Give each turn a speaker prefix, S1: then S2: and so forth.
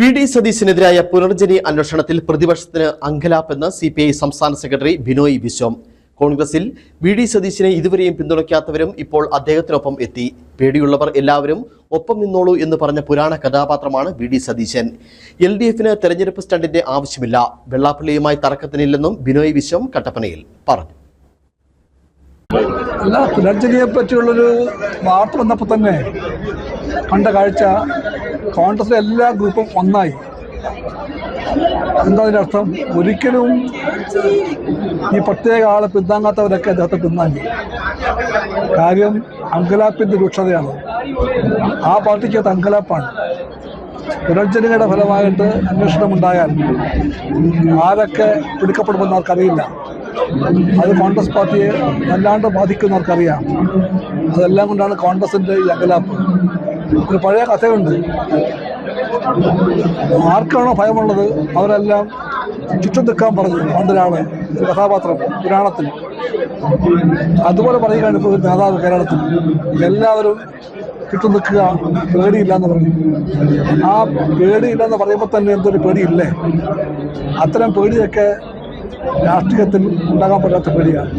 S1: VD. സതീശനെതിരായ Punarjani അന്വേഷണത്തിൽ പ്രതിപക്ഷത്തിന് അങ്കലാപ്പെന്ന് CPI സംസ്ഥാന സെക്രട്ടറി ബിനോയ് വിശ്വം. കോൺഗ്രസിൽ വി.ഡി. സതീശനെ ഇതുവരെയും പിന്തുണയ്ക്കാത്തവരും ഇപ്പോൾ അദ്ദേഹത്തിനൊപ്പം എത്തി. പേടിയുള്ളവർ എല്ലാവരും ഒപ്പം നിന്നോളൂ എന്ന് പറഞ്ഞ പുരാണ കഥാപാത്രമാണ് വി.ഡി. സതീശൻ. LDFന് തെരഞ്ഞെടുപ്പ് സ്റ്റണ്ടിന്റെ ആവശ്യമില്ല, വെള്ളാപ്പള്ളിയുമായി തർക്കത്തിനില്ലെന്നും ബിനോയ് വിശ്വം കട്ടപ്പനയിൽ പറഞ്ഞു.
S2: പുനർജനിയെ പറ്റിയുള്ളൊരു വാർത്ത വന്നപ്പോൾ തന്നെ കണ്ട കാഴ്ച കോൺഗ്രസിലെ എല്ലാ ഗ്രൂപ്പും ഒന്നായി. എന്താ അതിൻ്റെ അർത്ഥം? ഒരിക്കലും ഈ പ്രത്യേക ആളെ പിന്താങ്ങാത്തവരൊക്കെ അദ്ദേഹത്തെ പിന്താങ്ങി. കാര്യം അങ്കലാപ്പിൻ്റെ രൂക്ഷതയാണ്. ആ പാർട്ടിക്കകത്ത് അങ്കലാപ്പാണ്. പുനർജനിയുടെ ഫലമായിട്ട് അന്വേഷണമുണ്ടായാൽ ആരൊക്കെ പിടിക്കപ്പെടുമെന്ന് അവർക്കറിയില്ല. അത് കോൺഗ്രസ് പാർട്ടിയെ വല്ലാണ്ട് ബാധിക്കുന്നവർക്കറിയാം. അതെല്ലാം കൊണ്ടാണ് കോൺഗ്രസിൻ്റെ ഈ അങ്കലാപ്പ്. ഒരു പഴയ കഥയുണ്ട്. ആർക്കാണോ ഭയമുള്ളത് അവരെല്ലാം ചുറ്റും നിൽക്കാൻ പറഞ്ഞു പണ്ടൊരാള്, ഒരു കഥാപാത്രം പുരാണത്തിൽ. അതുപോലെ പറയുകയാണ് ഇപ്പോൾ ഒരു നേതാവ് കേരളത്തിൽ. എല്ലാവരും ചുറ്റും നിൽക്കുക, പേടിയില്ല എന്ന് പറഞ്ഞു. ആ പേടിയില്ലെന്ന് പറയുമ്പോൾ തന്നെ എന്തൊരു പേടിയില്ലേ? അത്തരം പേടിയൊക്കെ രാഷ്ട്രീയത്തിൽ ഉണ്ടാകാൻ പറ്റാത്ത പേടിയാണ്.